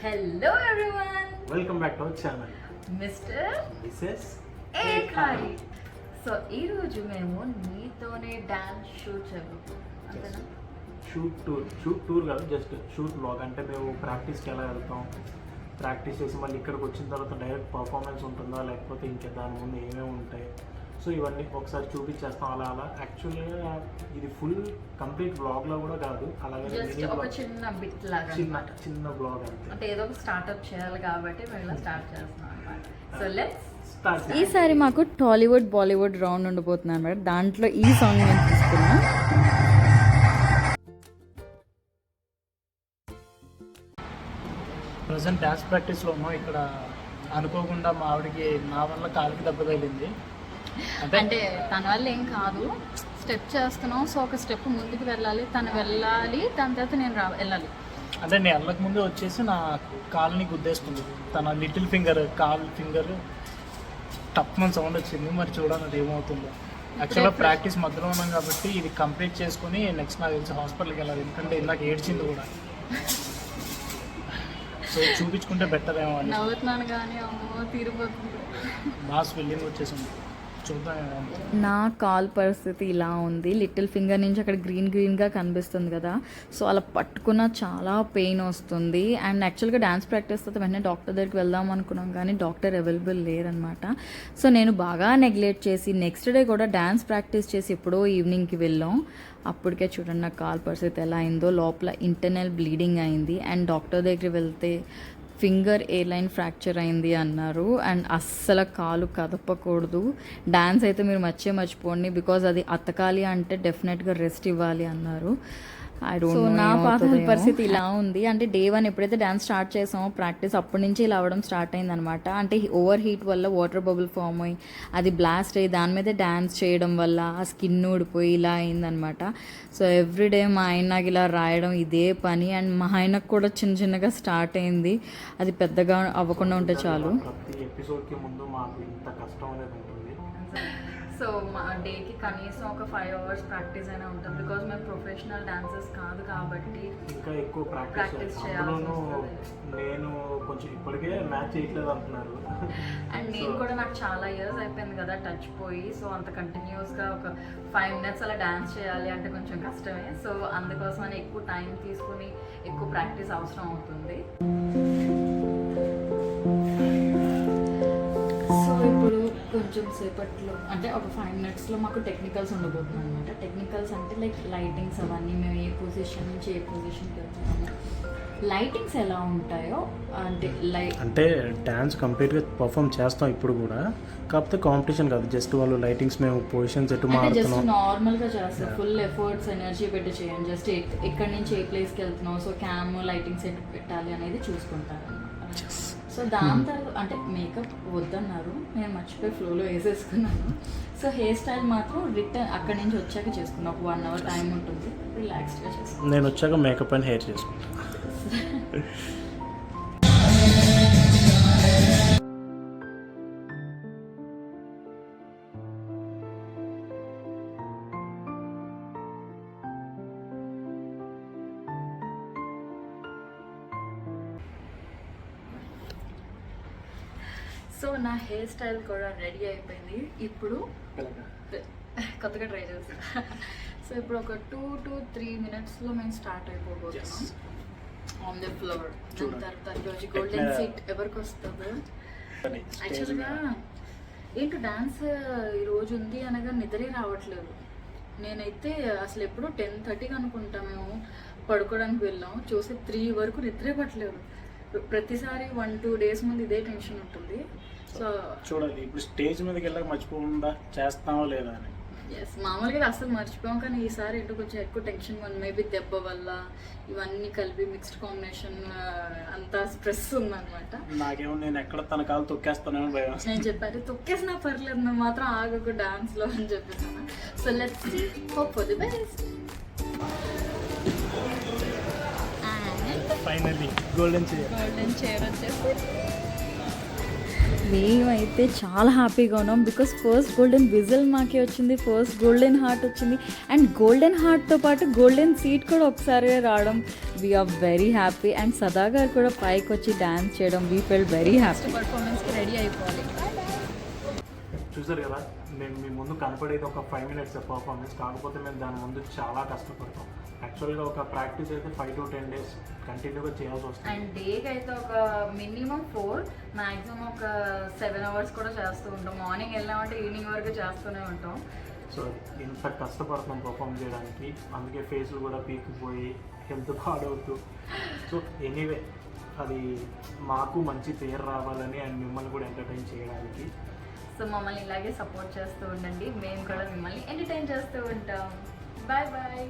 Hello everyone. Welcome back to our channel. Mr. Mrs. Ekhari. So ఈరోజు మేము నీతోనే dance shoot చేయబోతున్నాం అంతేనా? షూట్ టూర్ కాదు, జస్ట్ షూట్ బ్లాగ్. అంటే మేము ప్రాక్టీస్కి ఎలా వెళ్తాం, ప్రాక్టీస్ చేసి మళ్ళీ ఇక్కడికి వచ్చిన తర్వాత డైరెక్ట్ పర్ఫార్మెన్స్ ఉంటుందా లేకపోతే ఇంకా దాని ముందు ఏమేమి ఉంటాయి, సో ఇవన్నీ ఒకసారి చూపించేస్తాం. అలా యాక్చువల్గా ఇది ఫుల్ కంప్లీట్ బ్లాగ్లో కూడా కాదు, అలాగే ఒక చిన్న బిట్ లాగా చిన్న బ్లాగ్ అంటే ఏదో ఒక స్టార్ట్అప్ చేయాలి కాబట్టి మేము ఇలా స్టార్ట్ చేస్తున్నాం అన్నమాట. సో లెట్స్ ఈసారి మాకు టాలీవుడ్ బాలీవుడ్ రౌండ్ ఉండబోతుంది అనమాట. దాంట్లో ఈ సాంగ్ నేను తీసుకున్నా. ప్రజెంట్ డ్యాన్స్ ప్రాక్టీస్లో ఉన్నాం. ఇక్కడ అనుకోకుండా మా ఆవిడకి నా వల్ల కాలికి దెబ్బ తగిలింది. అంటే తన వల్ల ఏం కాదు, స్టెప్ చేస్తున్నాం. సో ఒక స్టెప్ ముందుకు వెళ్ళాలి, తను వెళ్ళాలి, దాని తర్వాత నేను వెళ్ళాలి. అంటే నేను వెళ్ళక ముందే వచ్చేసి నా కాలుని గుద్దేసుకుంది. తన లిటిల్ ఫింగర్ ఫింగర్ టప్మన్ సౌండ్ వచ్చింది. మరి చూడాలి అది ఏమవుతుందో. యాక్చువల్గా ప్రాక్టీస్ మధ్యలో ఉన్నాం కాబట్టి ఇది కంప్లీట్ చేసుకుని నెక్స్ట్ నాకు తెలిసి హాస్పిటల్కి వెళ్ళాలి. ఎందుకంటే ఇందాక ఏడ్చింది కూడా. సో చూపించుకుంటే బెటర్ ఏమో అని నవ్వుతున్నాను కానీ అమ్మో తీరిపోతుంది. మాస్ వెళ్ళింది వచ్చేసింది. చూద్దాం. నా కాల్ పరిస్థితి ఇలా ఉంది. లిటిల్ ఫింగర్ నుంచి అక్కడ గ్రీన్గా కనిపిస్తుంది కదా, సో అలా పట్టుకున్న చాలా పెయిన్ వస్తుంది. అండ్ యాక్చువల్గా డ్యాన్స్ ప్రాక్టీస్ తర్వాత వెంటనే డాక్టర్ దగ్గరికి వెళ్దాం అనుకున్నాం కానీ డాక్టర్ అవైలబుల్ లేరనమాట. సో నేను బాగా నెగ్లెక్ట్ చేసి నెక్స్ట్ డే కూడా డ్యాన్స్ ప్రాక్టీస్ చేసి ఎప్పుడో ఈవినింగ్కి వెళ్ళాం. అప్పటికే చూడండి నా కాల్ పరిస్థితి ఎలా అయిందో. లోపల ఇంటర్నల్ బ్లీడింగ్ అయింది. అండ్ డాక్టర్ దగ్గరికి వెళ్తే ఫింగర్ ఎయిర్లైన్ ఫ్రాక్చర్ అయింది అన్నారు. అండ్ అస్సలు కాలు కదపకూడదు, డ్యాన్స్ అయితే మీరు మర్చిపోండి, బికాజ్ అది అతకాలి అంటే డెఫినెట్గా రెస్ట్ ఇవ్వాలి అన్నారు. సో నా పరిస్థితి ఇలా ఉంది. అంటే డే 1 ఎప్పుడైతే డ్యాన్స్ స్టార్ట్ చేసామో ప్రాక్టీస్ అప్పటి నుంచి ఇలా అవ్వడం స్టార్ట్ అయిందనమాట. అంటే ఓవర్ హీట్ వల్ల వాటర్ బబుల్ ఫామ్ అయ్యి అది బ్లాస్ట్ అయ్యి దాని మీద డ్యాన్స్ చేయడం వల్ల ఆ స్కిన్ ఊడిపోయి ఇలా అయిందనమాట. సో ఎవ్రీడే మా ఆయన నాకు ఇలా రాయడం ఇదే పని. అండ్ మా ఆయనకు కూడా చిన్నగా స్టార్ట్ అయింది. అది పెద్దగా అవ్వకుండా ఉంటే చాలు. సో మా డేకి కనీసం ఒక 5 hours ప్రాక్టీస్ అయినా ఉంటుంది. బికాజ్ మేము ప్రొఫెషనల్ డాన్సర్స్ కాదు కాబట్టి ఇంకా ఎక్కువ ప్రాక్టీస్ చేయాలి. నేను కొంచెం ఇప్పటికే మ్యాచ్ చేయట్లేదు అంటున్నారు. అండ్ నేను కూడా నాకు చాలా ఇయర్స్ అయిపోయింది కదా టచ్ పోయి. సో అంత కంటిన్యూస్గా ఒక 5 minutes అలా డాన్స్ చేయాలి అంటే కొంచెం కష్టమే. సో అందుకోసమని ఎక్కువ టైం తీసుకుని ఎక్కువ ప్రాక్టీస్ అవసరం అవుతుంది. సో ఇప్పుడు కొంచెం సేపట్లో అంటే ఒక 5 minutesలో మాకు టెక్నికల్స్ ఉండబోతున్నాయి అనమాట. టెక్నికల్స్ అంటే లైక్ లైటింగ్స్ అవన్నీ మేము ఏ పొజిషన్ నుంచి ఏ పొజిషన్కి వెళ్తున్నాము, లైటింగ్స్ ఎలా ఉంటాయో అంటే డ్యాన్స్ కంప్లీట్గా పర్ఫామ్ చేస్తాం ఇప్పుడు కూడా. కాకపోతే కాంపిటీషన్ కాదు, జస్ట్ వాళ్ళు లైటింగ్స్ మేము పొజిషన్స్ ఎటు మారుతున్నాం జస్ట్ నార్మల్గా చేస్తాం. ఫుల్ ఎఫర్ట్స్ ఎనర్జీ పెట్టి చేయండి. జస్ట్ ఎక్కడి నుంచి ఏ ప్లేస్కి వెళ్తున్నాం, సో క్యామ్ లైటింగ్స్ ఎటు పెట్టాలి అనేది చూసుకుంటారు అనమాట. సో దాని తర్వాత అంటే మేకప్ వద్దన్నారు, నేను మర్చిపోయి ఫ్లోలో వేసేసుకున్నాను. సో హెయిర్ స్టైల్ మాత్రం రిటర్న్ అక్కడి నుంచి వచ్చాక చేసుకున్నాను. ఒక 1 hour టైం ఉంటుంది, రిలాక్స్డ్గా చేసుకున్నాను. నేను వచ్చాక మేకప్ అండ్ హెయిర్ చేసుకుంటాను. సో నా హెయిర్ స్టైల్ కూడా రెడీ అయిపోయింది. ఇప్పుడు కొత్తగా ట్రై చేస్తాను. సో ఇప్పుడు ఒక 2 to 3 minutesలో మేము స్టార్ట్ అయిపోబోతున్నాం ఆన్ ద ఫ్లోర్. దాని తర్వాత ఈరోజు గోల్డెన్ సీట్ ఎవరికి వస్తుందో. యాక్చువల్గా ఏంటో డ్యాన్స్ ఈరోజు ఉంది అనగా నిద్రే రావట్లేదు. నేనైతే అసలు ఎప్పుడూ 10:30 అనుకుంటా మేము పడుకోవడానికి వెళ్ళాం. చూసి 3 వరకు నిద్రే పట్టలేదు. ప్రతిసారి 1-2 days ముందు ఇదే టెన్షన్ ఉంటుంది. సో చూడాలి ఇప్పుడు స్టేజ్ మీదకి వెళ్ళాక మర్చిపోకుండా చేస్తామో లేదా అని. ఎస్, మామూలుగా అసలు మర్చిపోయాం కానీ ఈసారి ఏంటో కొంచెం ఎక్కువ టెన్షన్ వల్ల, మేబీ దెబ్బ వల్ల ఇవన్నీ కలిపి మిక్స్డ్ కాంబినేషన్ అంతా స్ట్రెస్ ఉందన్నమాట. నాకేమో నేను ఎక్కడ తన కాలు తొక్కేస్తానేమో భయం. నేను చెప్పాను తొక్కేసినా పర్లేదు, నువ్వు మాత్రం ఆగకు డాన్స్లో అని చెప్పేసాను. So let's see, hope for the best. Finally golden chair వచ్చేసి మేమైతే చాలా హ్యాపీగా ఉన్నాం బికాస్ ఫస్ట్ గోల్డెన్ విజిల్ మాకే వచ్చింది, ఫస్ట్ గోల్డెన్ హార్ట్ వచ్చింది అండ్ గోల్డెన్ హార్ట్తో పాటు గోల్డెన్ సీట్ కూడా ఒకసారి రావడం. వీఆర్ వెరీ హ్యాపీ అండ్ సదా గారు కూడా పైకి వచ్చి డ్యాన్స్ చేయడం, వీ ఫెల్ వెరీ హ్యాపీ. పర్ఫార్మెన్స్కి రెడీ అయిపోవాలి. చూసారు కదా, మేము మీ ముందు కనపడేది ఒక 5 minutes పర్ఫార్మెన్స్, కాకపోతే మేము దాని ముందు చాలా కష్టపడతాం. యాక్చువల్గా ఒక ప్రాక్టీస్ అయితే 5 to 10 days కంటిన్యూగా చేయాల్సి వస్తుంది. అండ్ డేకి అయితే ఒక మినిమం 4, మ్యాక్సిమం ఒక 7 hours కూడా చేస్తూ ఉంటాం. మార్నింగ్ వెళ్ళామంటే ఈవినింగ్ వరకు చేస్తూనే ఉంటాం. సో ఇంత కష్టపడుతున్నాం పర్ఫామ్ చేయడానికి, అందుకే ఫేస్లు కూడా పీకిపోయి హెల్త్ పాడవుతూ. సో ఎనీవే, అది మాకు మంచి పేరు రావాలని అండ్ మిమ్మల్ని కూడా ఎంటర్టైన్ చేయడానికి. సో మమ్మల్ని ఇలాగే సపోర్ట్ చేస్తూ ఉండండి, మేము కూడా మిమ్మల్ని ఎంటర్టైన్ చేస్తూ ఉంటాం. Bye bye.